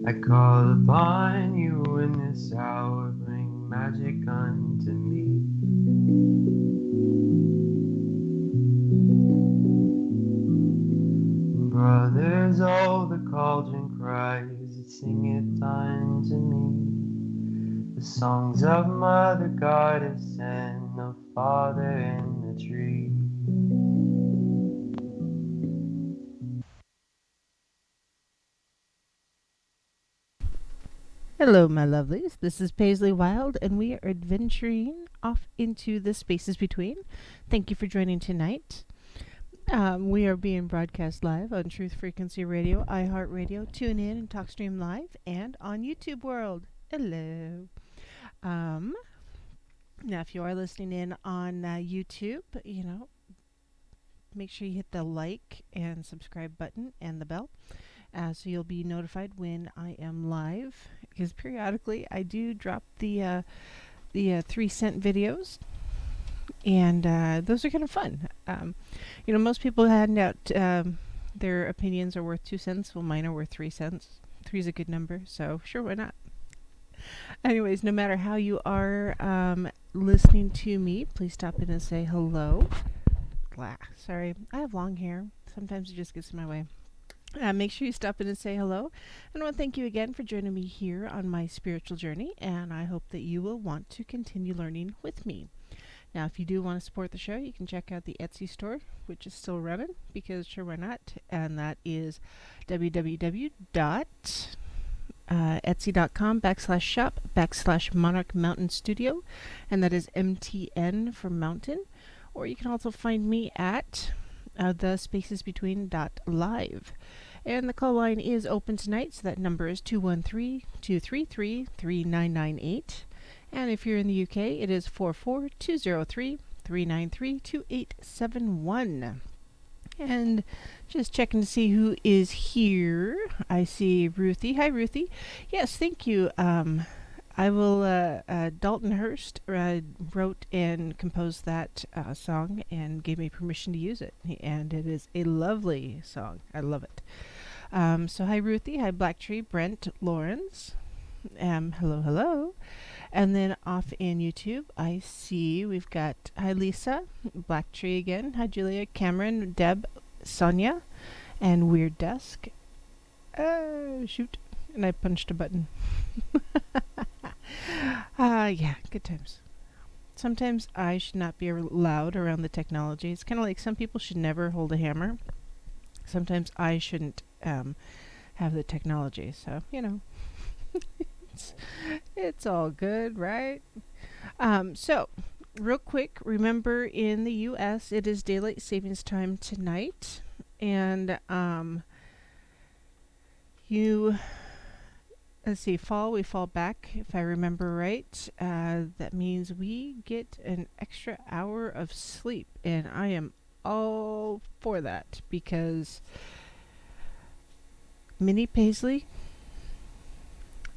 I call upon you in this hour, bring magic unto me. Brothers, oh, the cauldron cries, it singeth unto me. The songs of Mother Goddess and of Father in the tree. Hello, my lovelies. This is Paisley Wild, and we are adventuring off into the spaces between. Thank you for joining tonight. We are being broadcast live on Truth Frequency Radio, iHeartRadio, TuneIn, and TalkStream Live, and on YouTube World. Hello. Um, Now, if you are listening in on YouTube, make sure you hit the like and subscribe button and the bell. So you'll be notified when I am live, because periodically I do drop the 3-cent videos, and those are kind of fun. Most people hand out their opinions are worth 2 cents. Well, mine are worth 3 cents. Three's a good number, so sure, why not? Anyways, no matter how you are listening to me, please stop in and say hello. Sorry, I have long hair. Sometimes it just gets in my way. Make sure you stop in and say hello. And I want to thank you again for joining me here on my spiritual journey, and I hope that you will want to continue learning with me. Now, if you do want to support the show, you can check out the Etsy store, which is still running, because sure, why not? And that is www.etsy.com/shop/Monarch Mountain Studio, and that is MTN for mountain. Or you can also find me at thespacesbetween.live. And the call line is open tonight, so that number is 213-233-3998. And if you're in the UK, it is 44203-393-2871. And just checking to see who is here. I see Ruthie. Hi, Ruthie. Yes, thank you. I will. Dalton Hurst wrote and composed that song and gave me permission to use it. And it is a lovely song. I love it. So hi, Ruthie. Hi, Blacktree, Brent, Lawrence. Hello, hello. And then off in YouTube, I see we've got hi, Lisa, Blacktree again. Hi, Julia, Cameron, Deb, Sonia, and Weird Desk. Shoot. And I punched a button. Yeah, good times. Sometimes I should not be allowed around the technology. It's kind of like some people should never hold a hammer. Sometimes I shouldn't have the technology. So, it's all good, right? So, real quick, remember in the U.S., it is daylight savings time tonight. And let's see, we fall back, if I remember right. That means we get an extra hour of sleep, and I am all for that, because Minnie Paisley,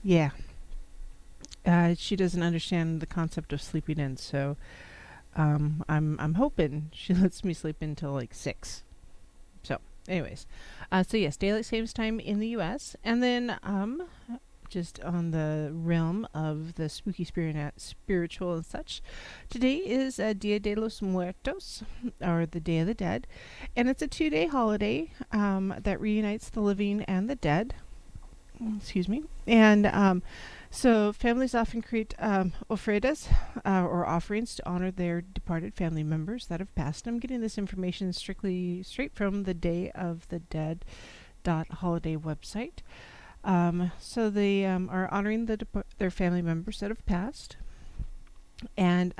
yeah, she doesn't understand the concept of sleeping in, so I'm hoping she lets me sleep until like 6. So, anyways, so yes, daylight savings time in the U.S., and then just on the realm of the spooky spiritual and such. Today is Dia de los Muertos, or the Day of the Dead, and it's a 2-day holiday that reunites the living and the dead. Excuse me. And so families often create ofrendas, or offerings, to honor their departed family members that have passed. I'm getting this information straight from the Day of the Dead .holiday website. So they are honoring their family members that have passed. And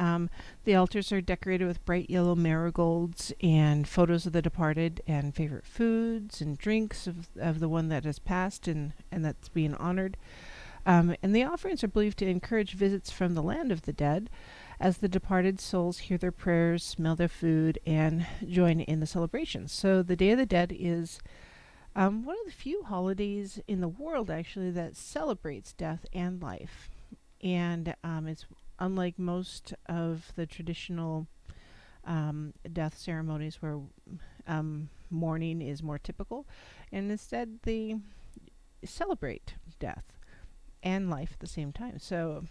the altars are decorated with bright yellow marigolds and photos of the departed and favorite foods and drinks of the one that has passed and that's being honored. And the offerings are believed to encourage visits from the land of the dead, as the departed souls hear their prayers, smell their food, and join in the celebrations. So the Day of the Dead is one of the few holidays in the world, actually, that celebrates death and life. And it's unlike most of the traditional death ceremonies where mourning is more typical. And instead, the celebrate death and life at the same time. So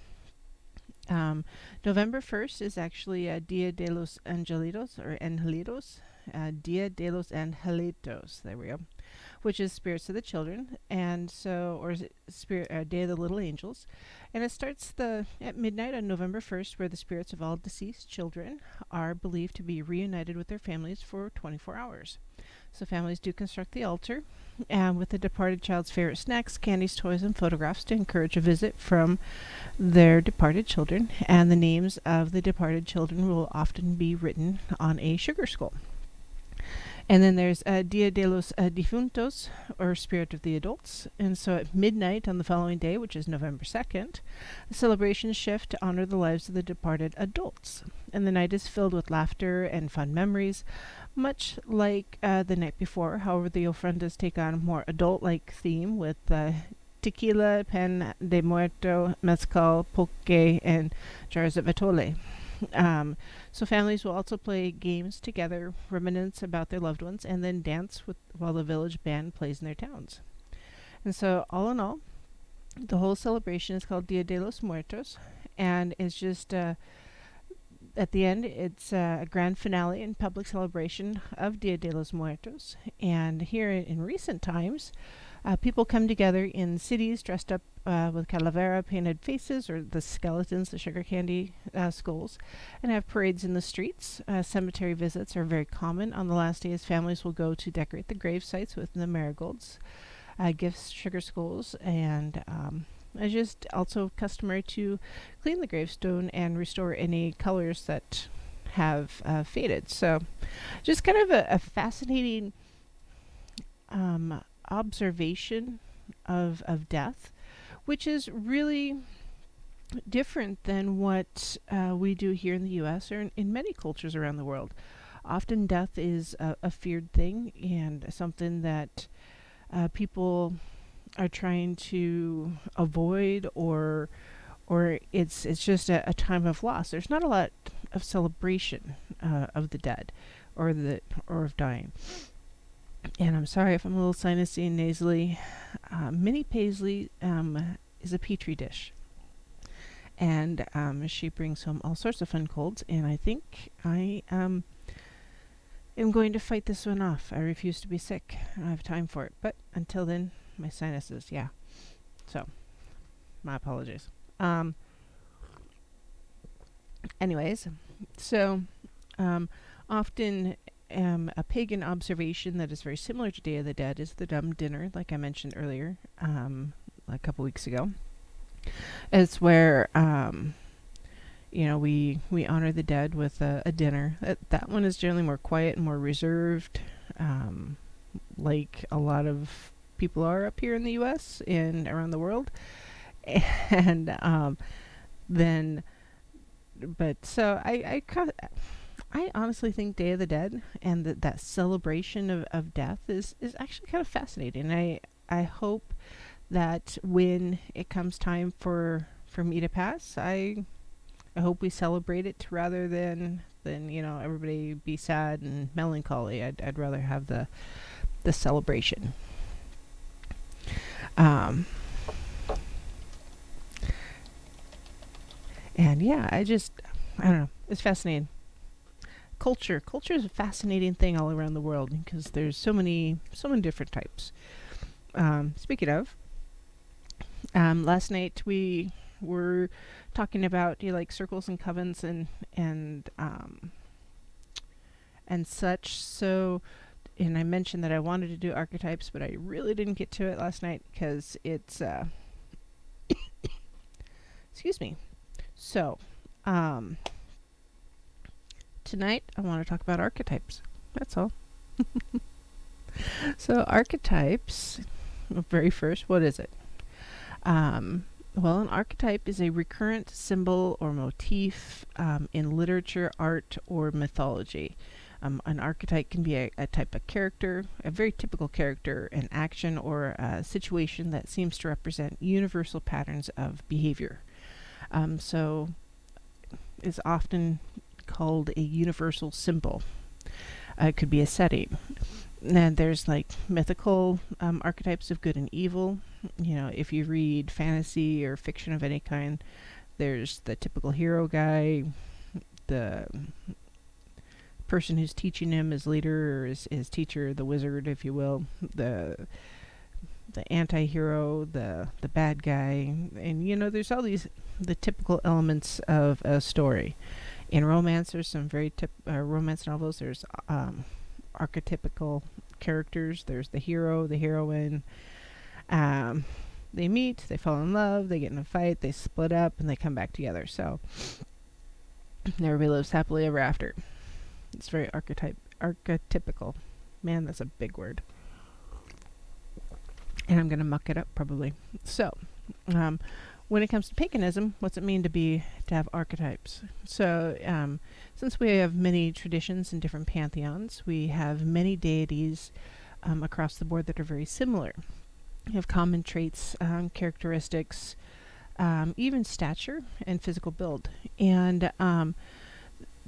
um, November 1st is actually Dia de los Angelitos or Angelitos. Dia de los Angelitos. There we go. Which is Spirits of the Children, and so, or is it Spirit Day of the Little Angels, and it starts at midnight on November 1st, where the spirits of all deceased children are believed to be reunited with their families for 24 hours. So families do construct the altar, with the departed child's favorite snacks, candies, toys, and photographs to encourage a visit from their departed children, and the names of the departed children will often be written on a sugar skull. And then there's Dia de los Difuntos, or Spirit of the Adults. And so at midnight on the following day, which is November 2nd, the celebrations shift to honor the lives of the departed adults. And the night is filled with laughter and fun memories, much like the night before. However, the ofrendas take on a more adult-like theme with tequila, pan de muerto, mezcal, pulque, and jars of atole. So families will also play games together, reminisce about their loved ones, and then dance while the village band plays in their towns. And so, all in all, the whole celebration is called Dia de los Muertos, and it's just at the end, it's a grand finale and public celebration of Dia de los Muertos. And here in recent times, people come together in cities dressed up with calavera painted faces, or the skeletons, the sugar candy skulls, and have parades in the streets. Cemetery visits are very common. On the last day, as families will go to decorate the grave sites with the marigolds, gifts, sugar skulls, and it's just also customary to clean the gravestone and restore any colors that have faded. So just kind of a fascinating observation of death, which is really different than what we do here in the U.S. or in many cultures around the world. Often death is a feared thing and something that people are trying to avoid, or it's just a time of loss. There's not a lot of celebration of the dead or of dying. And I'm sorry if I'm a little sinusy and nasally. Minnie Paisley is a petri dish, and she brings home all sorts of fun colds, and I think I am going to fight this one off. I refuse to be sick. I don't have time for it. But until then, my sinuses, yeah. So, my apologies. Anyways, so often a pagan observation that is very similar to Day of the Dead is the dumb dinner, like I mentioned earlier, a couple weeks ago. It's where we honor the dead with a dinner. That one is generally more quiet and more reserved, like a lot of people are up here in the U.S. and around the world. And I honestly think Day of the Dead and that celebration of death is actually kind of fascinating. I hope that when it comes time for me to pass, I hope we celebrate it rather than everybody be sad and melancholy. I'd rather have the celebration. And yeah, I don't know. It's fascinating. Culture is a fascinating thing all around the world because there's so many different types. Speaking of, last night we were talking about like circles and covens and such. So, and I mentioned that I wanted to do archetypes, but I really didn't get to it last night because it's excuse me. So, tonight I want to talk about archetypes. That's all. So archetypes, very first, what is it? Well, an archetype is a recurrent symbol or motif in literature, art, or mythology. An archetype can be a type of character, a very typical character, an action, or a situation that seems to represent universal patterns of behavior. So it's often called a universal symbol. It could be a setting. And there's like mythical archetypes of good and evil, if you read fantasy or fiction of any kind, there's the typical hero guy, the person who's teaching him, his leader or his teacher, the wizard, if you will, the anti-hero, the bad guy, and there's all these the typical elements of a story. In romance, there's some very romance novels. There's archetypical characters. There's the hero, the heroine. They meet, they fall in love, they get in a fight, they split up, and they come back together. So everybody lives happily ever after. It's very archetypical. Man, that's a big word. And I'm going to muck it up probably. So, when it comes to paganism, what's it mean to have archetypes? So, since we have many traditions and different pantheons, we have many deities across the board that are very similar. You have common traits, characteristics, even stature and physical build. And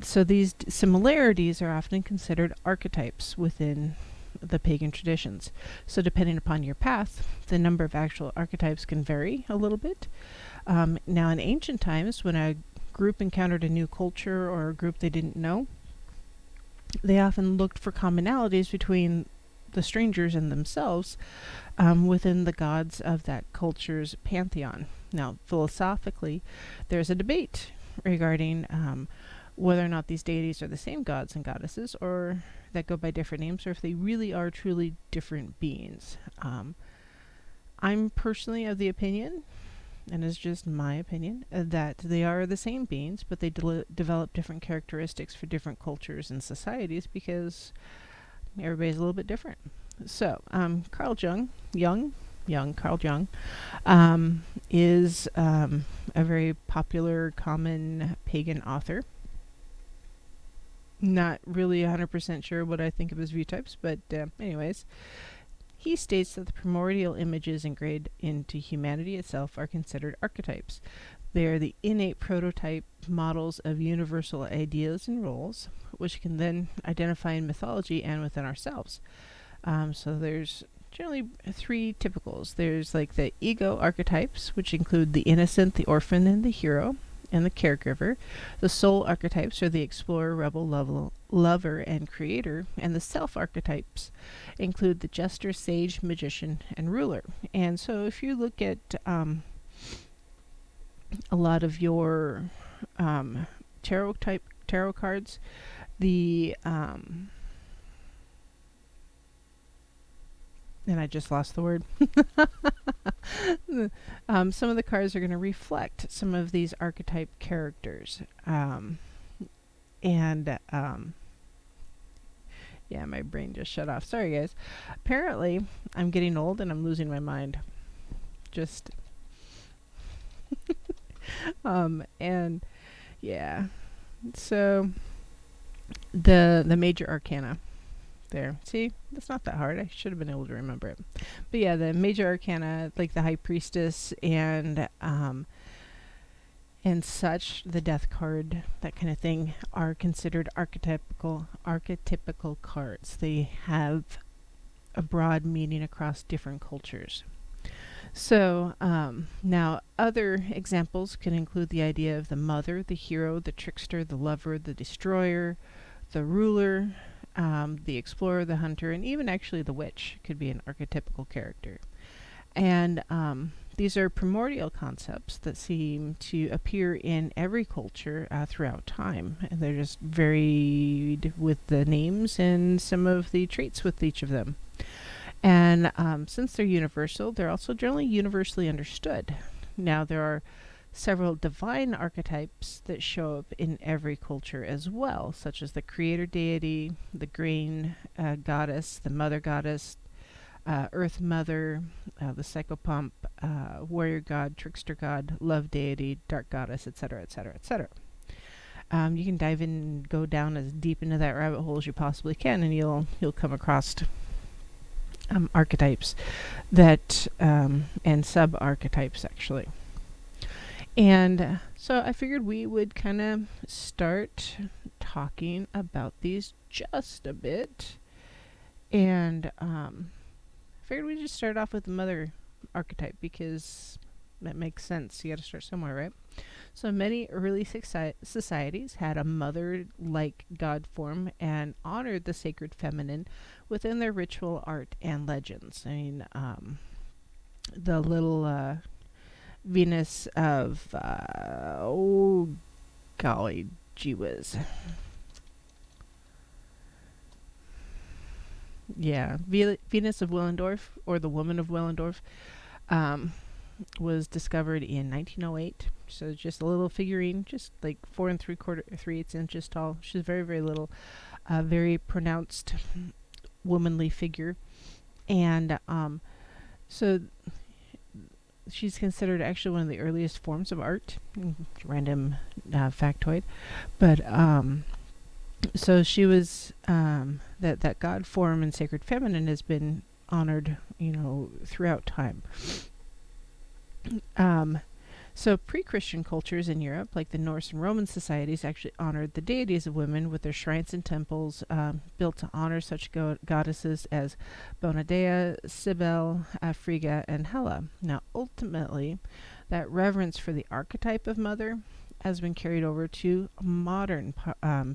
so these similarities are often considered archetypes within the pagan traditions. So depending upon your path, the number of actual archetypes can vary a little bit. Now in ancient times, when a group encountered a new culture or a group they didn't know, they often looked for commonalities between the strangers and themselves within the gods of that culture's pantheon. Now, philosophically, there's a debate regarding whether or not these deities are the same gods and goddesses, or that go by different names, or if they really are truly different beings. I'm personally of the opinion, and it's just my opinion, that they are the same beings, but they develop different characteristics for different cultures and societies because everybody's a little bit different. So, Carl Jung is a very popular, common pagan author. Not really 100% sure what I think of his view types, but anyways, he states that the primordial images engraved into humanity itself are considered archetypes. They are the innate prototype models of universal ideas and roles, which can then identify in mythology and within ourselves. So there's generally three typicals. There's like the ego archetypes, which include the innocent, the orphan, and the hero, and the caregiver. The soul archetypes are the explorer, rebel, lover, and creator. And the self archetypes include the jester, sage, magician, and ruler. And so if you look at a lot of your tarot cards, the and I just lost the word. Some of the cards are going to reflect some of these archetype characters. Yeah, my brain just shut off. Sorry, guys. Apparently, I'm getting old and I'm losing my mind. Just... and yeah, so the major arcana there. See, that's not that hard. I should have been able to remember it. But yeah, the major arcana, like the high priestess and such, the death card, that kind of thing, are considered archetypical cards. They have a broad meaning across different cultures. So now other examples can include the idea of the mother, the hero, the trickster, the lover, the destroyer, the ruler, the explorer, the hunter, and even actually the witch could be an archetypical character. And these are primordial concepts that seem to appear in every culture throughout time. And they're just varied with the names and some of the traits with each of them. And since they're universal, they're also generally universally understood. Now, there are several divine archetypes that show up in every culture as well, such as the creator deity, the grain goddess, the mother goddess, earth mother, the psychopomp, warrior god, trickster god, love deity, dark goddess, etc., etc., etc. You can dive in and go down as deep into that rabbit hole as you possibly can, and you'll come across archetypes that and sub-archetypes actually. And so I figured we would kind of start talking about these just a bit. And figured we'd just start off with the archetype because that makes sense. You got to start somewhere, right? So many early societies had a mother like god form and honored the sacred feminine within their ritual art and legends. I mean, the little Venus of, oh golly gee whiz. Yeah, Venus of Willendorf, or the Woman of Willendorf, um, was discovered in 1908. So just a little figurine, just like 4 3/4, 3/8 inches tall. She's very, very little, very pronounced womanly figure, and so she's considered actually one of the earliest forms of art. Random factoid, but so she was that god form and sacred feminine has been honored, throughout time. Um, so pre-Christian cultures in Europe, like the Norse and Roman societies, actually honored the deities of women with their shrines and temples built to honor such goddesses as Bonadea, Cybele, Frigga, and Hela. Now, ultimately, that reverence for the archetype of mother has been carried over to modern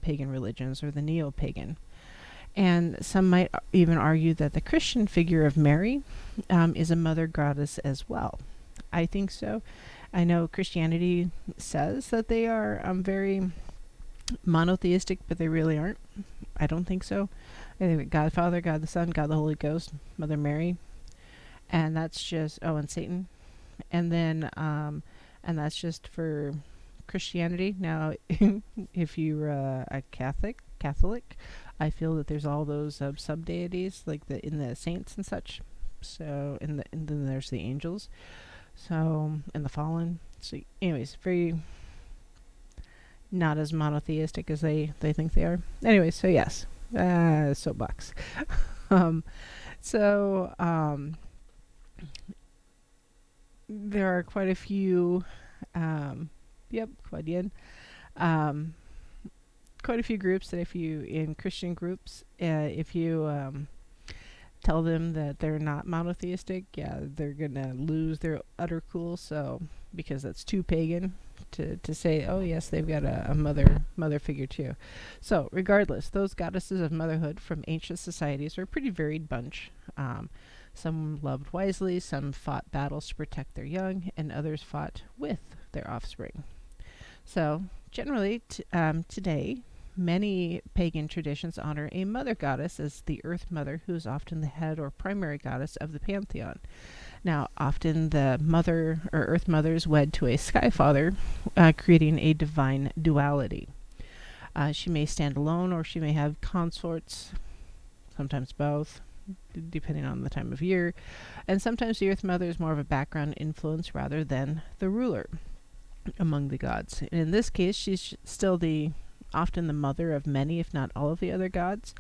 pagan religions, or the neo-pagan. And some might even argue that the Christian figure of Mary is a mother goddess as well. I think so. I know Christianity says that they are very monotheistic, but they really aren't. I don't think so. I think God the Father, God the Son, God the Holy Ghost, Mother Mary, and that's just and Satan, and then and that's just for Christianity. Now, if you're a Catholic, I feel that there's all those sub deities like in the saints and such. So and then there's the angels. So and the fallen. So, anyways, very not as monotheistic as they think they are. Anyways, so yes, soapbox. um, so there are quite a few. Yep, quite in. Quite a few groups that in Christian groups, if you tell them that they're not monotheistic, yeah, they're gonna lose their utter cool. So because that's too pagan to say, oh yes, they've got a mother figure too. So regardless, those goddesses of motherhood from ancient societies are a pretty varied bunch. Some loved wisely, some fought battles to protect their young, and others fought with their offspring. So generally, today, many pagan traditions honor a mother goddess as the earth mother, who is often the head or primary goddess of the pantheon. Now, often the mother or earth mother is wed to a sky father, creating a divine duality. She may stand alone, or she may have consorts, sometimes both, depending on the time of year. And sometimes the earth mother is more of a background influence rather than the ruler among the gods. And in this case, she's still often the mother of many, if not all, of the other gods,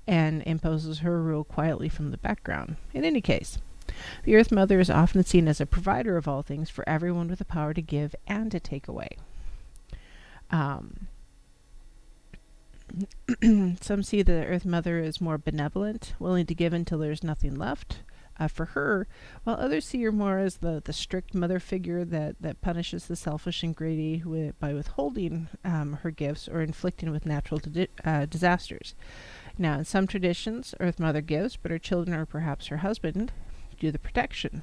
and imposes her rule quietly from the background. In any case, the Earth Mother is often seen as a provider of all things for everyone with the power to give and to take away. Some see the Earth Mother as more benevolent, willing to give until there's nothing left for her, while others see her more as the strict mother figure that punishes the selfish and greedy by withholding her gifts or inflicting with natural disasters. Now, in some traditions, Earth Mother gives, but her children or perhaps her husband do the protection,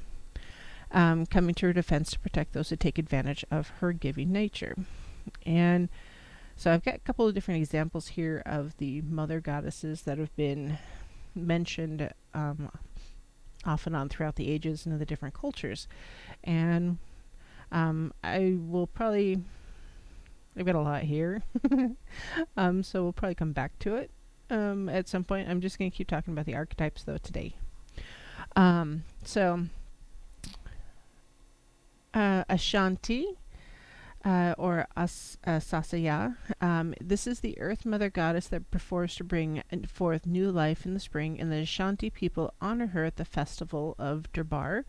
coming to her defense to protect those who take advantage of her giving nature. And so I've got a couple of different examples here of the mother goddesses that have been mentioned off and on throughout the ages and the different cultures. And I will probably, I've got a lot here, so we'll probably come back to it at some point. I'm just going to keep talking about the archetypes, though, today. So Ashanti, or Sasaya. This is the earth mother goddess that prefers to bring forth new life in the spring, and the Ashanti people honor her at the festival of Durbar,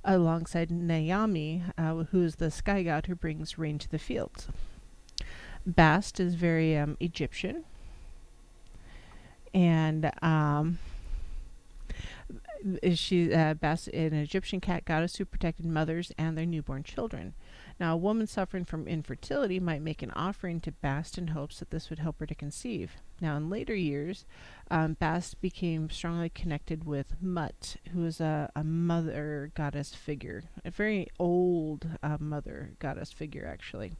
alongside Naomi, who is the sky god who brings rain to the fields. Bast is very Egyptian, and She Bast, an Egyptian cat goddess who protected mothers and their newborn children. Now, a woman suffering from infertility might make an offering to Bast in hopes that this would help her to conceive. Now, in later years, Bast became strongly connected with Mut, who is a mother goddess figure, a very old mother goddess figure, actually.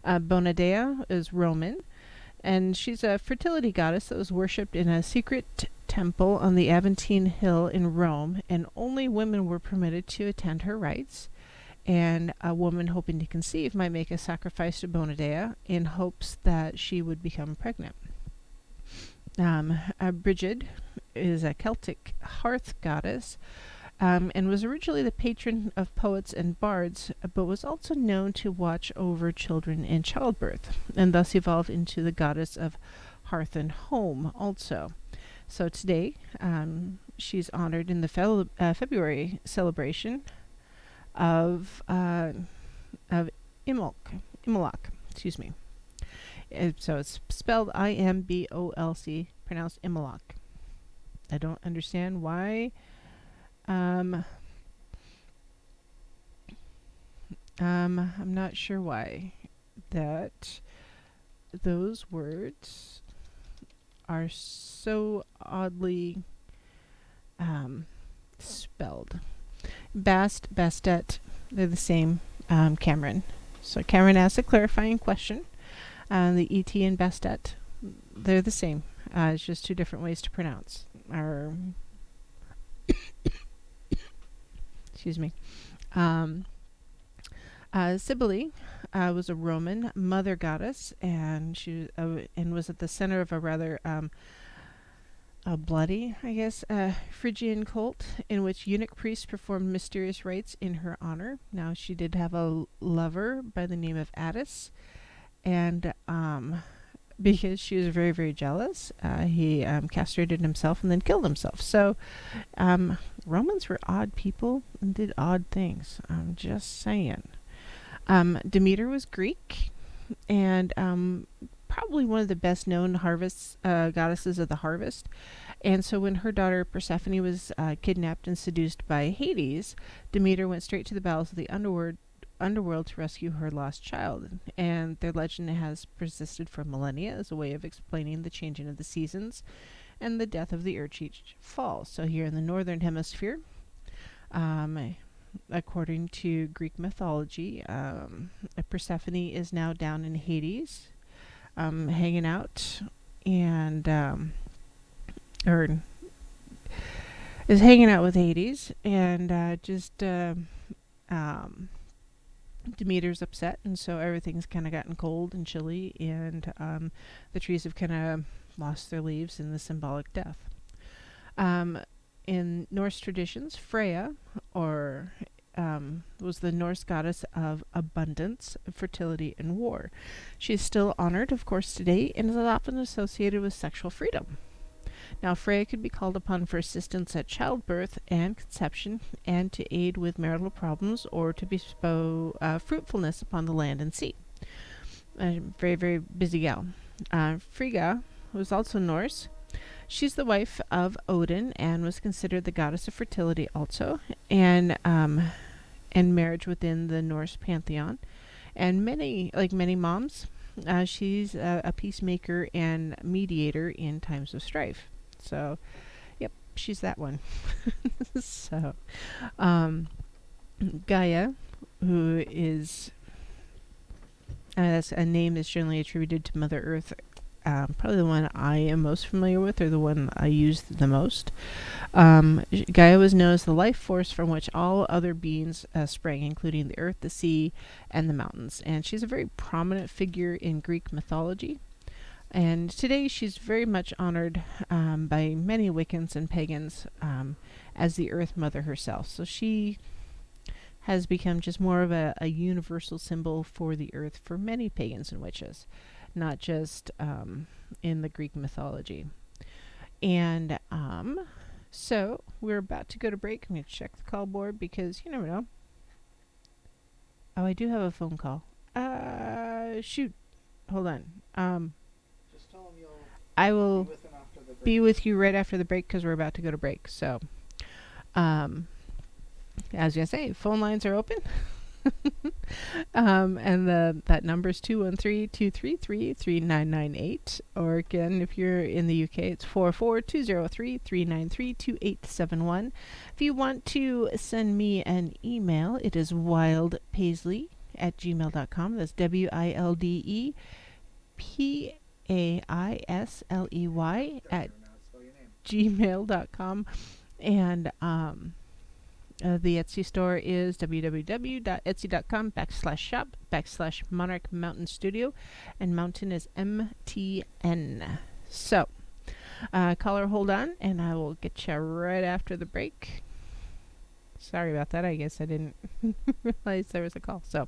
Bonadea is Roman, and she's a fertility goddess that was worshipped in a secret temple on the Aventine Hill in Rome, and only women were permitted to attend her rites. And a woman hoping to conceive might make a sacrifice to Bonadea in hopes that she would become pregnant. Brigid is a Celtic hearth goddess, and was originally the patron of poets and bards, but was also known to watch over children in childbirth, and thus evolved into the goddess of hearth and home also. So today, she's honored in the February celebration of Imbolc. Excuse me. So it's spelled Imbolc, pronounced Imbolc. I don't understand why. I'm not sure why that those words are so oddly spelled. Bastet, they're the same. Cameron. So Cameron asked a clarifying question. The ET and Bastet, they're the same. It's just two different ways to pronounce. Or, excuse me. Cybele was a Roman mother goddess, and she and was at the center of a rather a bloody, I guess, Phrygian cult in which eunuch priests performed mysterious rites in her honor. Now, she did have a lover by the name of Attis, and because she was very, very jealous, he castrated himself and then killed himself. So, Romans were odd people and did odd things. I'm just saying. Demeter was Greek, and probably one of the best known harvests goddesses of the harvest. And so when her daughter Persephone was kidnapped and seduced by Hades, Demeter went straight to the bowels of the underworld to rescue her lost child. And their legend has persisted for millennia as a way of explaining the changing of the seasons and the death of the earth each fall. So here in the northern hemisphere, according to Greek mythology, Persephone is now down in Hades, hanging out, and or is hanging out with Hades, and Demeter's upset, and so everything's kind of gotten cold and chilly, and the trees have kind of lost their leaves in the symbolic death. In Norse traditions, Freya, or was the Norse goddess of abundance, fertility, and war. She is still honored, of course, today, and is often associated with sexual freedom. Now, Freya could be called upon for assistance at childbirth and conception, and to aid with marital problems, or to bestow fruitfulness upon the land and sea. A very, very busy gal. Frigga was also Norse. She's the wife of Odin and was considered the goddess of fertility also, and marriage within the Norse pantheon. And many moms, she's a peacemaker and mediator in times of strife. So, yep, she's that one. So, Gaia, who is that's a name that's generally attributed to Mother Earth. Probably the one I am most familiar with, or the one I use the most. Gaia was known as the life force from which all other beings sprang, including the earth, the sea, and the mountains. And she's a very prominent figure in Greek mythology. And today she's very much honored by many Wiccans and pagans as the Earth Mother herself. So she has become just more of a universal symbol for the earth for many pagans and witches, not just in the Greek mythology. And so we're about to go to break. I'm going to check the call board because you never know. Oh, I do have a phone call. Shoot. Hold on. Just I will be with him after the break. be with you right after the break because we're about to go to break. So, Um, I was gonna say, phone lines are open. And that number is 213-233-3998. Or again, if you're in the UK, it's 44203-393-2871. If you want to send me an email, it is wildpaisley@gmail.com. That's WILDEPAISLEY at gmail.com. And the Etsy store is www.etsy.com/shop/Monarch Mountain Studio, and Mountain is MTN. So, caller, hold on, and I will get you right after the break. Sorry about that. I guess I didn't realize there was a call. So,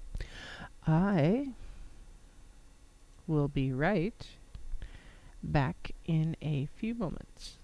I will be right back in a few moments.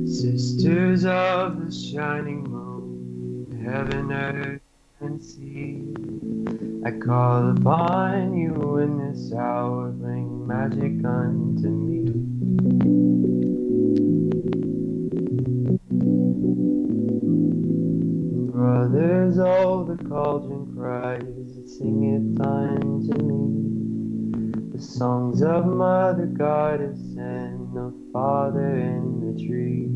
Sisters of the shining moon, heaven, earth, and sea. I call upon you in this hour, bring magic unto me. Brothers, oh, the cauldron cries, sing it unto me. The songs of Mother Goddess and the Father in the tree.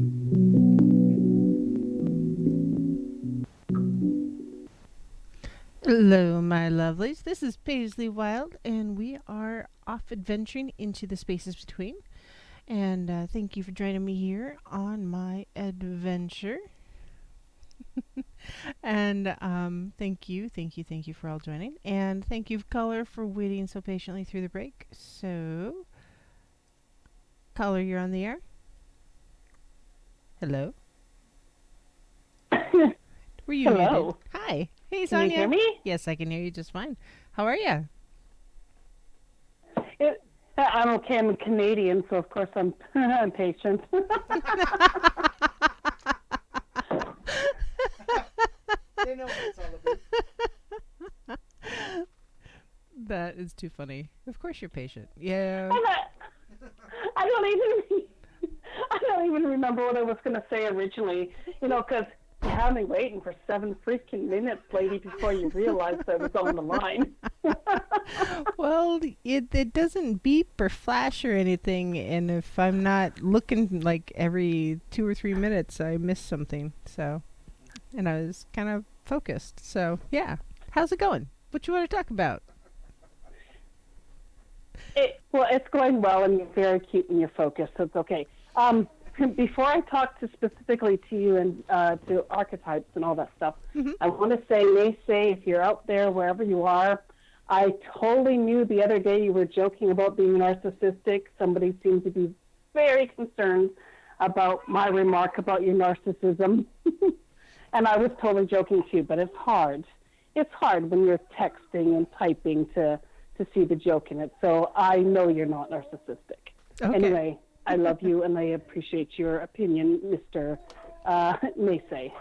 Hello, my lovelies. This is Paisley Wild, and we are off adventuring into the spaces between. And thank you for joining me here on my adventure. And thank you for all joining. And thank you, caller, for waiting so patiently through the break. So, caller, you're on the air. Hello. Were you muted? Hello. Hi. Hey, Can Sonia. you hear me? Yes, I can hear you just fine. How are you? I'm okay. I'm a Canadian, so of course I'm I'm patient. They know what it's all about. That is too funny. Of course you're patient. Yeah. I don't even remember what I was going to say originally. Because you had me waiting for 7 freaking minutes, lady, before you realized I was on the line. Well, it doesn't beep or flash or anything, and if I'm not looking like every 2 or 3 minutes, I miss something. So, and I was kind of focused. So, yeah. How's it going? What you want to talk about? Well, it's going well, and you're very cute and you're focused, so it's okay. Before I talk specifically to you and to archetypes and all that stuff, I want to say, if you're out there, wherever you are, I totally knew the other day you were joking about being narcissistic. Somebody seemed to be very concerned about my remark about your narcissism. And I was totally joking too, but it's hard. It's hard when you're texting and typing to see the joke in it. So I know you're not narcissistic. Okay. Anyway, I love you and I appreciate your opinion, Mr. Macy.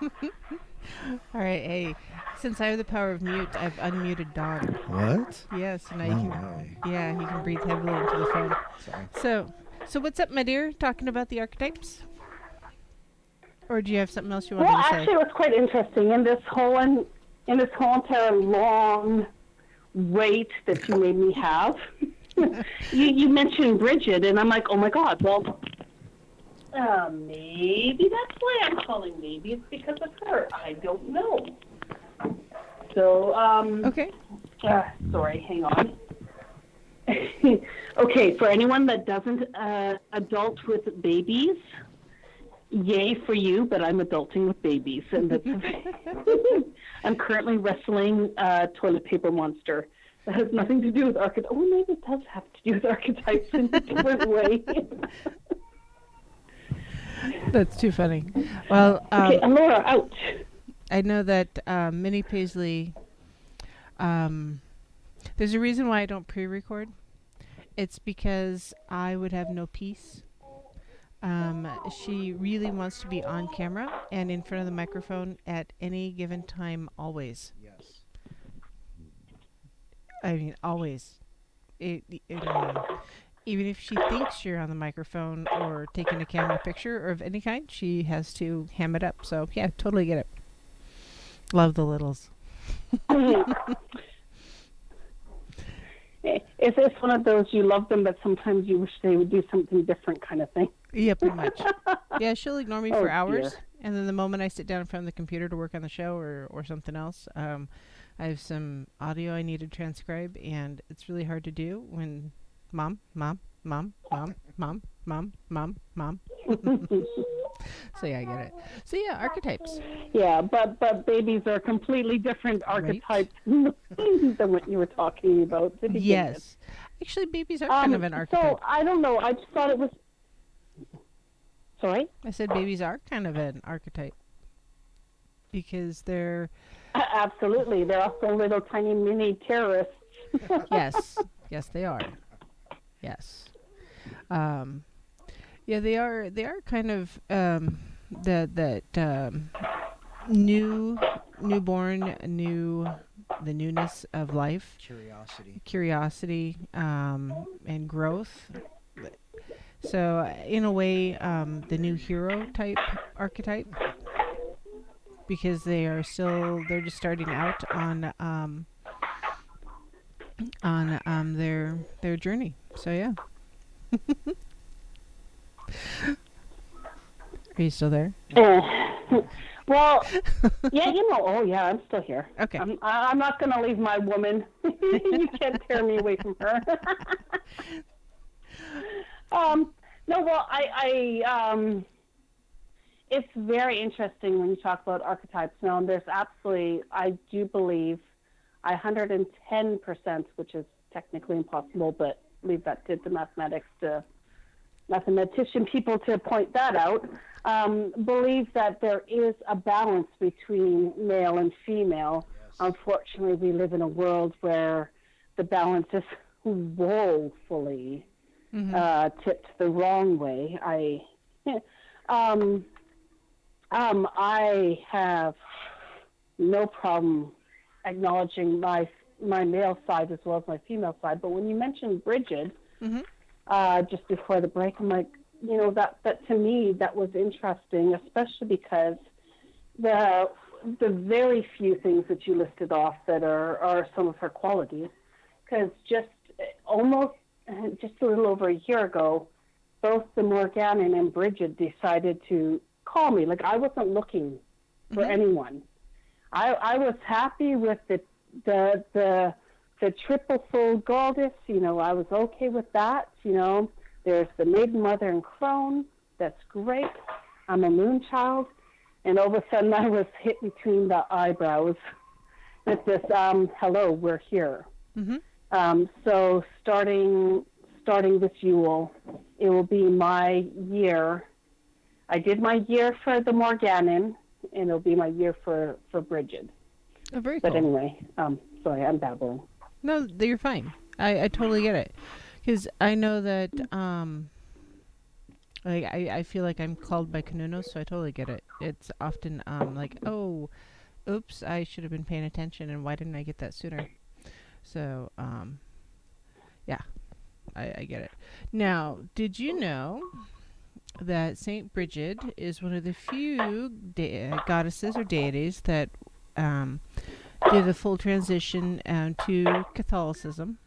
All right. Hey, since I have the power of mute, I've unmuted Don. What? Yes, and No he way. can breathe heavily into the phone. Sorry. So what's up, my dear? Talking about the archetypes? Or do you have something else you wanted Well, to say? actually, it was quite interesting in this whole entire long wait that you made me have. you mentioned Bridget, and I'm like, oh my God. Well, maybe that's why I'm calling. Maybe it's because of her. I don't know. So, Okay. sorry, hang on. Okay, for anyone that doesn't adult with babies, yay for you, but I'm adulting with babies, and that's I'm currently wrestling a toilet paper monster. That has nothing to do with archetypes. Oh, maybe it does have to do with archetypes in a different way. That's too funny. Well, Okay, Laura, out. I know that Minnie Paisley, there's a reason why I don't pre-record. It's because I would have no peace. She really wants to be on camera and in front of the microphone at any given time, always. Yes. I mean, always. Even if she thinks you're on the microphone or taking a camera picture or of any kind, she has to ham it up. So, yeah, totally get it. Love the littles. Is this one of those you love them, but sometimes you wish they would do something different kind of thing? Yeah, pretty much. Yeah, she'll ignore me for Oh, hours. dear. And then the moment I sit down in front of the computer to work on the show or something else, I have some audio I need to transcribe, and it's really hard to do when mom. So yeah, I get it. So yeah, archetypes. Yeah, but babies are completely different archetypes than what you were talking about. To begin with. Yes. Actually, babies are kind of an archetype. So I don't know. I just thought it was. Sorry? I said babies are kind of an archetype because they're Absolutely. They're also little tiny mini terrorists. yes, they are. Yes. Yeah, they are kind of that newborn, the newness of life, curiosity, and growth. So, in a way, the new hero type archetype, because they're just starting out on their journey. So yeah. Are you still there? Well, yeah, oh yeah, I'm still here. Okay. I'm not going to leave my woman. You can't tear me away from her. No, well, it's very interesting when you talk about archetypes. Now, and there's absolutely, I do believe, 110%, which is technically impossible, but leave that to the mathematician people to point that out, believe that there is a balance between male and female. Yes. Unfortunately, we live in a world where the balance is woefully tipped the wrong way. I have no problem acknowledging my male side as well as my female side, but when you mentioned Bridget, just before the break, I'm like, that to me, that was interesting, especially because the very few things that you listed off that are some of her qualities, because just a little over a year ago, both the Morganan and Bridget decided to call me. Like, I wasn't looking for anyone. I was happy with the triple soul goddess. I was okay with that. There's the maiden, mother, and crone. That's great. I'm a moon child. And all of a sudden I was hit between the eyebrows with this, hello, we're here. So starting this Yule, it will be my year. I did my year for the Morganan, and it'll be my year for Bridget. Oh, very cool. But anyway, sorry, I'm babbling. No, you're fine. I totally get it. Because I know that, I feel like I'm called by Kanunos, so I totally get it. It's often, like, oh, oops, I should have been paying attention, and why didn't I get that sooner? So, yeah, I get it. Now, did you know that Saint Bridget is one of the few goddesses or deities that did a full transition to Catholicism?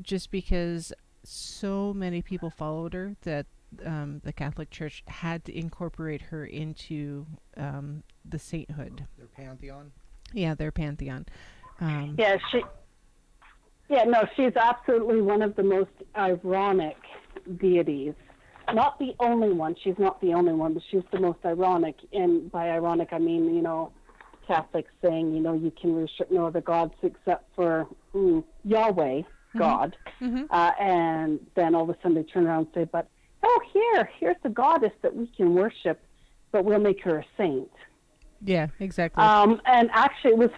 Just because so many people followed her that the Catholic Church had to incorporate her into the sainthood. Their pantheon? Yeah, their pantheon. She's absolutely one of the most ironic deities. Not the only one. She's not the only one, but she's the most ironic. And by ironic, I mean, Catholics saying, you can worship no other gods except for Yahweh, God. And then all of a sudden they turn around and say, but, here's the goddess that we can worship, but we'll make her a saint. Yeah, exactly. And actually it was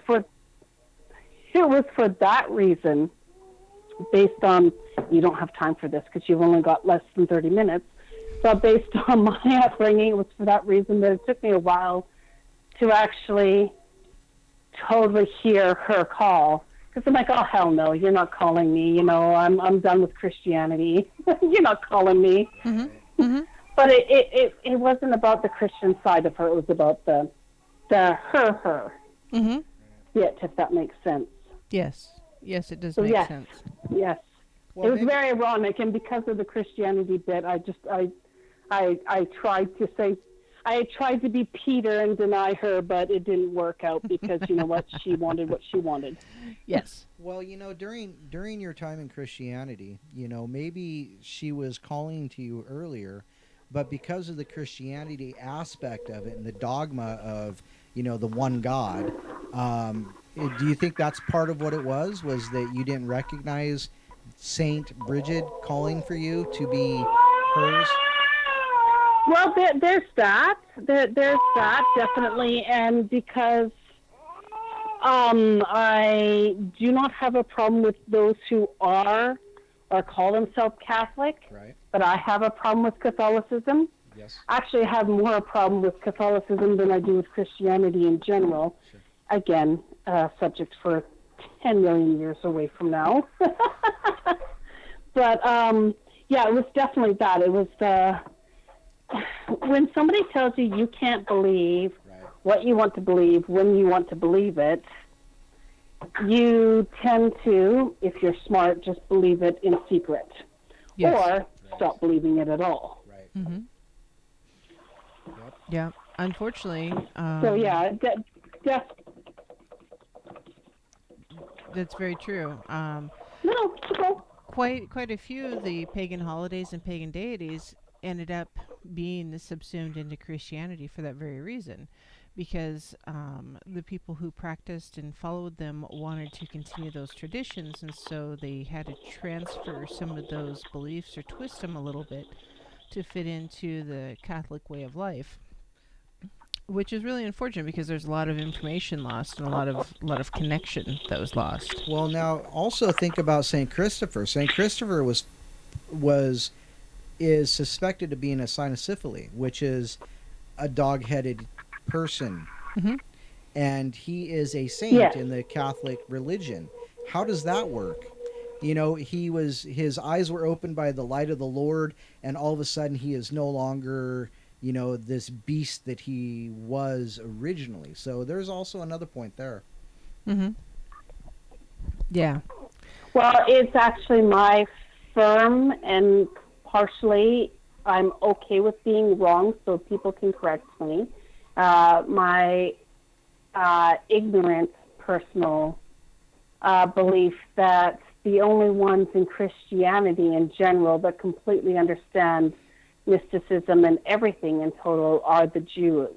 for that reason, based on, you don't have time for this because you've only got less than 30 minutes, but based on my upbringing, it was for that reason that it took me a while to actually totally hear her call. Because I'm like, oh, hell no, you're not calling me. I'm done with Christianity. You're not calling me. But it wasn't about the Christian side of her. It was about the her. Yet, if that makes sense. Yes, it does make sense. Yes. Well, it was very ironic, and because of the Christianity bit, I tried to say, I tried to be Peter and deny her, but it didn't work out because you know what, she wanted what she wanted. Yes. Well, during your time in Christianity, maybe she was calling to you earlier, but because of the Christianity aspect of it and the dogma of, the one God, do you think that's part of what it was that you didn't recognize Saint Bridget calling for you to be hers? Well, there's that. There's that, definitely. And because I do not have a problem with those who are or call themselves Catholic, right. But I have a problem with Catholicism. Yes. Actually, I have more a problem with Catholicism than I do with Christianity in general. Sure. Again, subject for 10 million years away from now. But yeah, it was definitely that. It was when somebody tells you you can't believe what you want to believe when you want to believe it, you tend to, if you're smart, just believe it in secret, or stop believing it at all. Right. Mm-hmm. Yep. Yeah. Unfortunately. So yeah, That's very true. no, okay. Quite a few of the pagan holidays and pagan deities ended up being subsumed into Christianity for that very reason, because the people who practiced and followed them wanted to continue those traditions, and so they had to transfer some of those beliefs or twist them a little bit to fit into the Catholic way of life, which is really unfortunate because there's a lot of information lost and a lot of connection that was lost. Well, now also think about Saint Christopher. Saint Christopher is suspected of being a cynocephaly, which is a dog-headed person, Mm-hmm. and he is a saint Yes. in the Catholic religion. How does that work? You know, his eyes were opened by the light of the Lord, and all of a sudden he is no longer, you know, this beast that he was originally. So there's also another point there. Mm-hmm. Yeah. Well, it's actually my firm, and partially I'm okay with being wrong, so people can correct me. My ignorant personal belief that the only ones in Christianity in general that completely understand mysticism and everything in total are the Jews.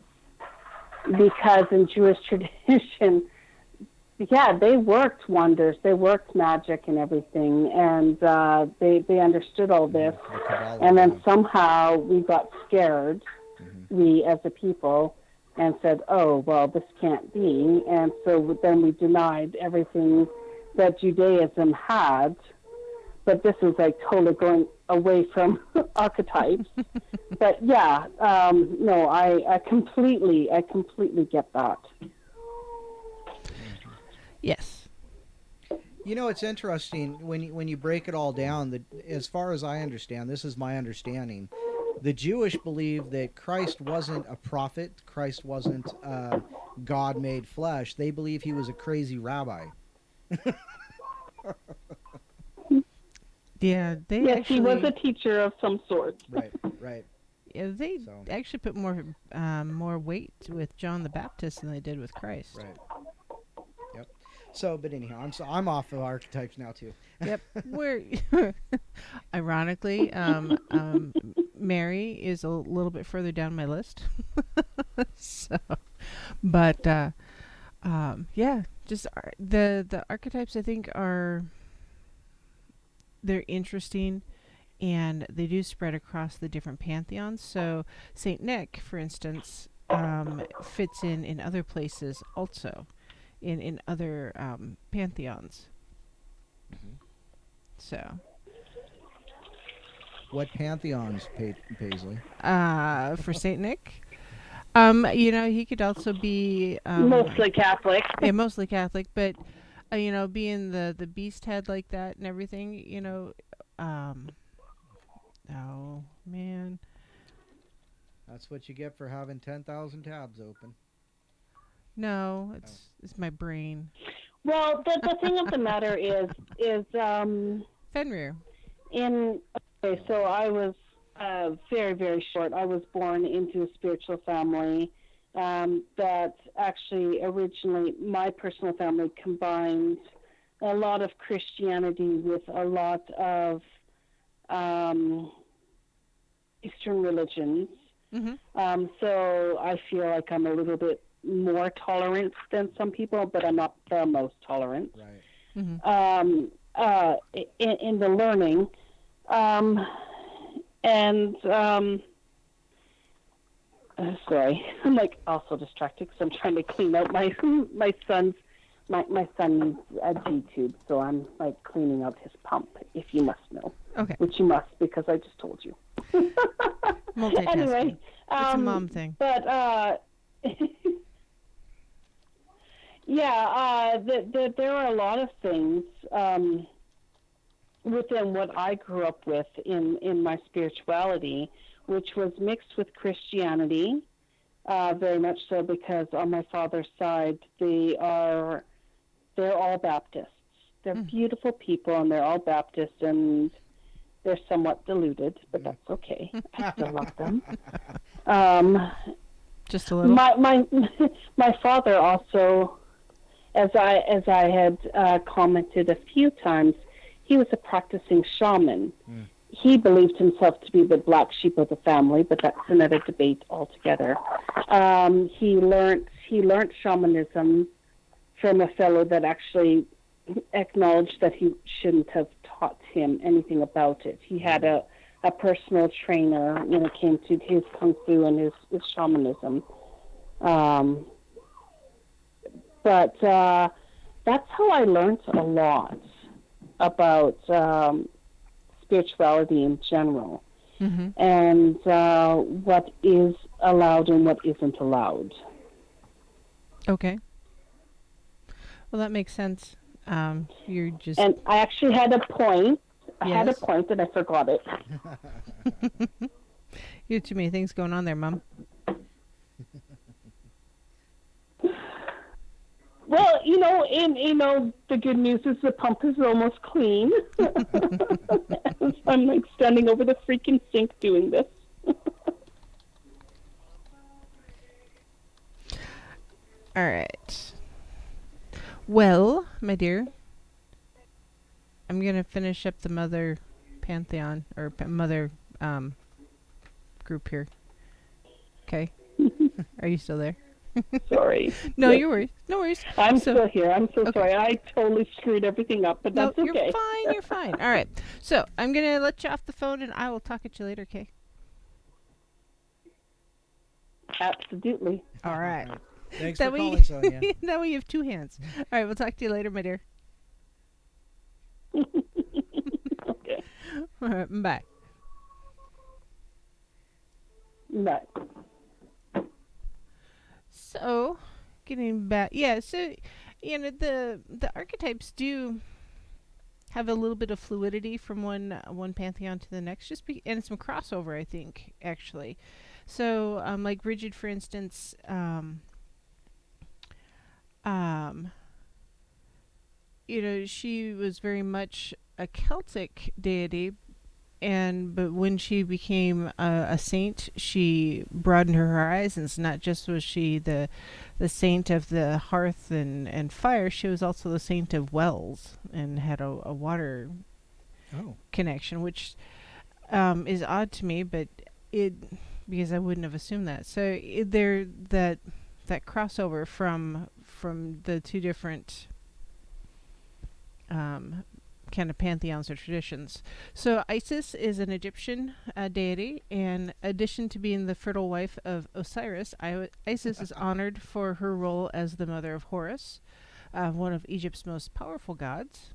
Because in Jewish tradition, yeah, they worked wonders, they worked magic and everything, and they understood all this. And then somehow we got scared, we as a people, and said, oh, well, this can't be. And so then we denied everything that Judaism had. But this is like totally going away from archetypes. But yeah, no, I completely get that. Yes. You know, it's interesting when you break it all down. That, as far as I understand, this is my understanding. The Jewish believe that Christ wasn't a prophet. Christ wasn't God made flesh. They believe he was a crazy rabbi. Yeah, they Yes, actually. he was a teacher of some sort. Right, right. Yeah, they actually put more weight with John the Baptist than they did with Christ. Right. Yep. So, but anyhow, I'm off of archetypes now too. Yep. We're ironically, Mary is a little bit further down my list. So, but yeah, just the archetypes I think they're interesting, and they do spread across the different pantheons. So Saint Nick, for instance, fits in other places also, in other pantheons. Mm-hmm. So. What pantheons, Paisley? For Saint Nick, you know, he could also be Mostly Catholic. Yeah, mostly Catholic, but you know, being the beast head like that and everything, you know, oh man, That's what you get for having 10,000 tabs open. no, it's my brain. Well, the thing of the matter is Fenrir. Okay, so I was very, very short. I was born into a spiritual family that actually originally, my personal family combined a lot of Christianity with a lot of Eastern religions. Mm-hmm. So I feel like I'm a little bit more tolerant than some people, but I'm not the most tolerant. Right. Mm-hmm. In the learning. Sorry, I'm like also distracted because I'm trying to clean out my son needs a G tube, so I'm like cleaning out his pump, if you must know. Okay. which you must because I just told you. Multitasking. Anyway, It's a mom thing. But yeah, there are a lot of things within what I grew up with in my spirituality, which was mixed with Christianity, very much so because on my father's side they're all Baptists. They're beautiful people and they're all Baptists and they're somewhat deluded, but that's okay. I still love them. Just a little. My father also, as I had commented a few times, he was a practicing shaman. He believed himself to be the black sheep of the family, but that's another debate altogether. He learned shamanism from a fellow that actually acknowledged that he shouldn't have taught him anything about it. He had a personal trainer when it came to his kung fu and his shamanism. But that's how I learned a lot about spirituality in general, and what is allowed and what isn't allowed. Okay. Well, that makes sense. You're just... And I actually had a point. I had a Yes? point and I forgot it. You have too many things going on there, Mom. Well, the good news is the pump is almost clean. I'm like standing over the freaking sink doing this. All right. Well, my dear, I'm going to finish up the Mother Pantheon, or Mother group here. Okay? Are you still there? Sorry. No, you're worried. No worries. I'm still here. I'm so Okay. sorry. I totally screwed everything up, but that's No, okay. you're fine. You're fine. All right. So I'm going to let you off the phone, and I will talk at you later, okay? Absolutely. All right. Thanks That for way calling, Sonia. That way you have two hands. All right. We'll talk to you later, my dear. Okay. All right. Bye. Bye. So, getting back, so the archetypes do have a little bit of fluidity from one pantheon to the next, and some crossover, I think, actually. So, like Rigid, for instance, she was very much a Celtic deity, but when she became a saint, she broadened her horizons. Not just was she the saint of the hearth and fire, she was also the saint of wells and had a water connection, which is odd to me, but because I wouldn't have assumed that. So that crossover from the two different kind of pantheons or traditions. So Isis is an Egyptian deity, and in addition to being the fertile wife of Osiris, Isis is honored for her role as the mother of Horus, one of Egypt's most powerful gods.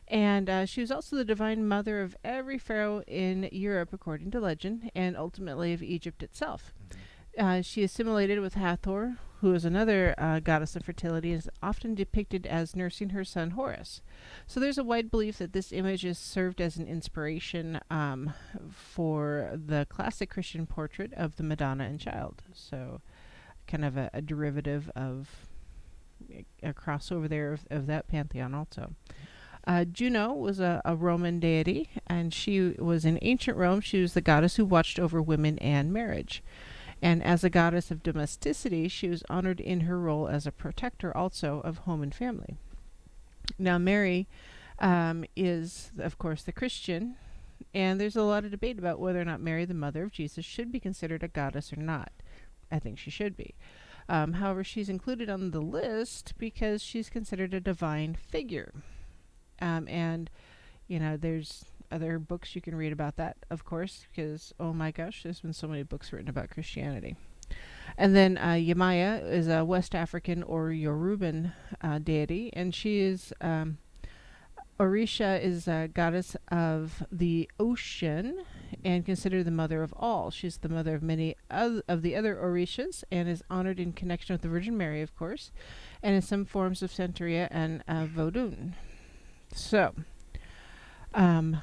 And she was also the divine mother of every pharaoh in Europe, according to legend, and ultimately of Egypt itself. She assimilated with Hathor, who is another goddess of fertility, and is often depicted as nursing her son Horus. So there's a wide belief that this image has served as an inspiration for the classic Christian portrait of the Madonna and Child. So kind of a derivative of a crossover there of that pantheon also. Juno was a Roman deity, and she was in ancient Rome. She was the goddess who watched over women and marriage. And as a goddess of domesticity, she was honored in her role as a protector also of home and family. Now, Mary is, of course, the Christian, and there's a lot of debate about whether or not Mary, the mother of Jesus, should be considered a goddess or not. I think she should be. However, she's included on the list because she's considered a divine figure. And, there's other books you can read about that, of course, because, oh my gosh, there's been so many books written about Christianity. And then Yemaya is a West African or Yoruban deity, and she is Orisha is a goddess of the ocean and considered the mother of all. She's the mother of many of the other Orishas and is honored in connection with the Virgin Mary, of course, and in some forms of Santeria and Vodun. So, I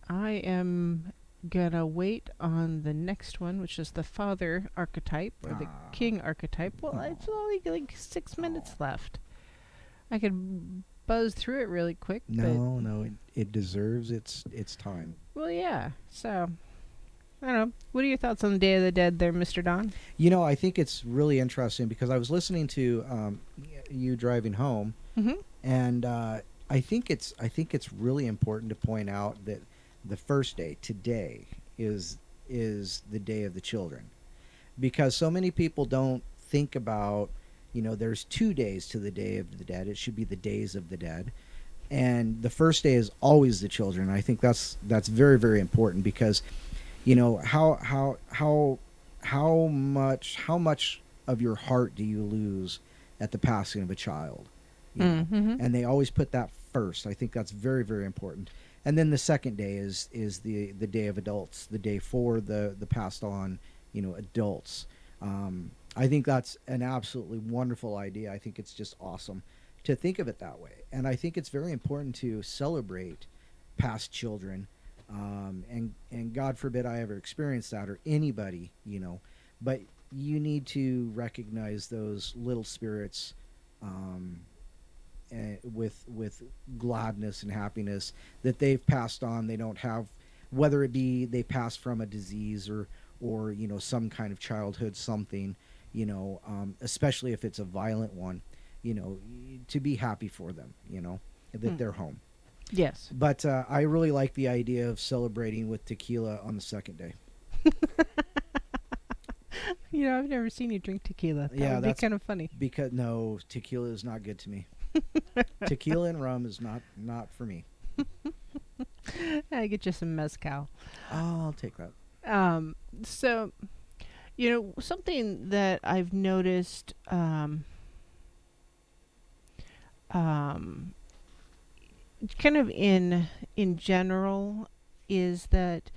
am gonna wait on the next one, which is the father archetype or the king archetype. Well, it's only like 6 minutes left. I could buzz through it really quick. No, it deserves its time. Well, yeah. So, I don't know. What are your thoughts on the Day of the Dead there, Mr. Don? You know, I think it's really interesting because I was listening to you driving home, and I think it's really important to point out that the first day, today, is the Day of the Children, because so many people don't think about, there's 2 days to the Day of the Dead. It should be the Days of the Dead, and the first day is always the children. I think that's very, very important because, how much of your heart do you lose at the passing of a child? And they always put that first. I think that's very, very important. And then the second day is the Day of Adults, the day for the passed on, adults. I think that's an absolutely wonderful idea. I think it's just awesome to think of it that way. And I think it's very important to celebrate past children. And God forbid I ever experience that, or anybody, but you need to recognize those little spirits with gladness and happiness that they've passed on. They don't have, whether it be they passed from a disease or some kind of childhood something, especially if it's a violent one, to be happy for them, that they're home. Yes. But I really like the idea of celebrating with tequila on the second day. I've never seen you drink tequila. That would be kind of funny. Because no, tequila is not good to me. Tequila and rum is not for me. I get you some mezcal. Oh, I'll take that. So, something that I've noticed, kind of in general, is that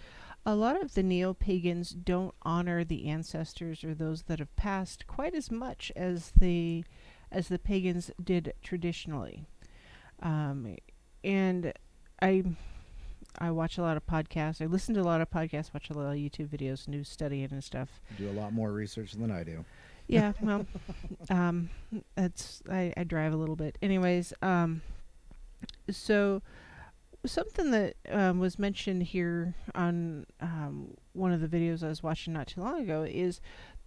a lot of the neo-pagans don't honor the ancestors or those that have passed quite as much as the pagans did traditionally. And I watch a lot of podcasts. I listen to a lot of podcasts, watch a lot of YouTube videos, news studying and stuff. You do a lot more research than I do. Yeah, well, I drive a little bit. Anyways, so something that was mentioned here on one of the videos I was watching not too long ago is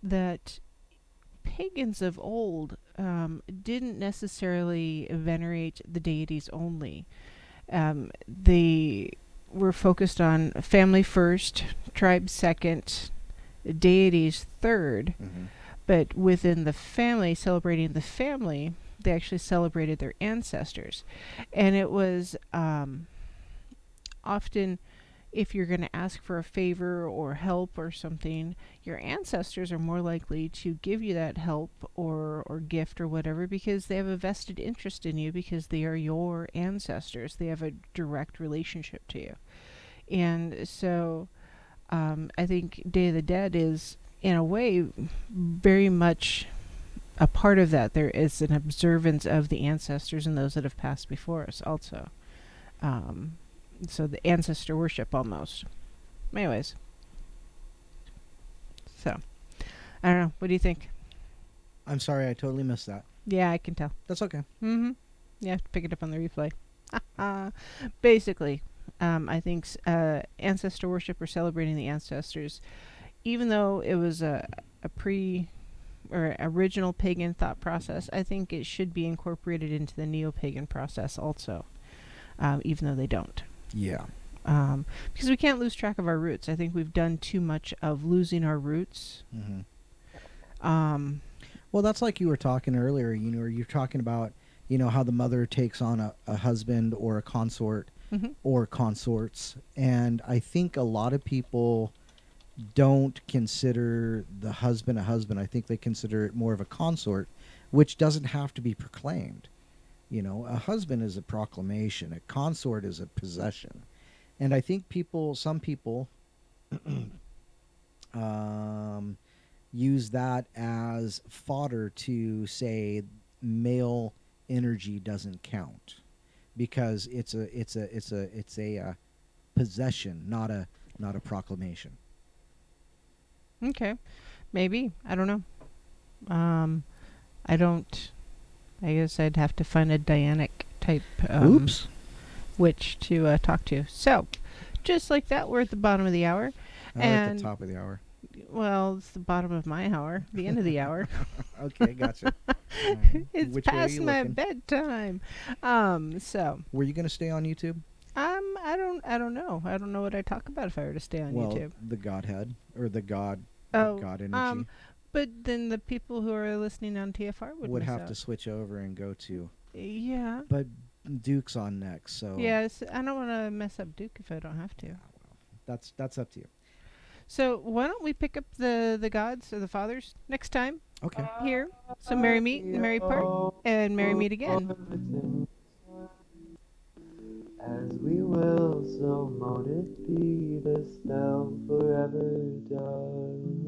that pagans of old didn't necessarily venerate the deities only. They were focused on family first, tribe second, deities third. But within the family, celebrating the family, they actually celebrated their ancestors. And it was often, if you're going to ask for a favor or help or something, your ancestors are more likely to give you that help or gift or whatever, because they have a vested interest in you, because they are your ancestors. They have a direct relationship to you. And so I think Day of the Dead is, in a way, very much a part of that. There is an observance of the ancestors and those that have passed before us also. So the ancestor worship almost. Anyways. So, I don't know. What do you think? I'm sorry, I totally missed that. Yeah, I can tell. That's okay. You have to pick it up on the replay. Basically, I think ancestor worship, or celebrating the ancestors, even though it was a original pagan thought process, I think it should be incorporated into the neo-pagan process also, even though they don't. Yeah. Because we can't lose track of our roots. I think we've done too much of losing our roots. Well, that's like you were talking earlier. You're talking about, how the mother takes on a husband or a consort or consorts. And I think a lot of people don't consider the husband a husband. I think they consider it more of a consort, which doesn't have to be proclaimed. You know, a husband is a proclamation, a consort is a possession. And I think some people um, use that as fodder to say male energy doesn't count because it's a possession, not a proclamation. Okay. Maybe. I don't know. Um, I don't. I guess I'd have to find a Dianic type Oops. witch to talk to. So, just like that, we're at the bottom of the hour. Oh, at And the top of the hour. well, it's the bottom of my hour, the end of the hour. Okay, gotcha. It's Which way are past you my looking? bedtime. So Were you going to stay on YouTube? I don't know. I don't know what I talk about if I were to stay on Well, YouTube. the Godhead or the Oh, God energy but then the people who are listening on TFR would would miss have out. to switch over and go to. Yeah. But Duke's on next, so Yes, I don't want to mess up Duke if I don't have to. that's up to you. So why don't we pick up the gods or the fathers next time Okay. here? So merry meet and merry part and merry meet again. As we will, so mote it be, the spell forever done.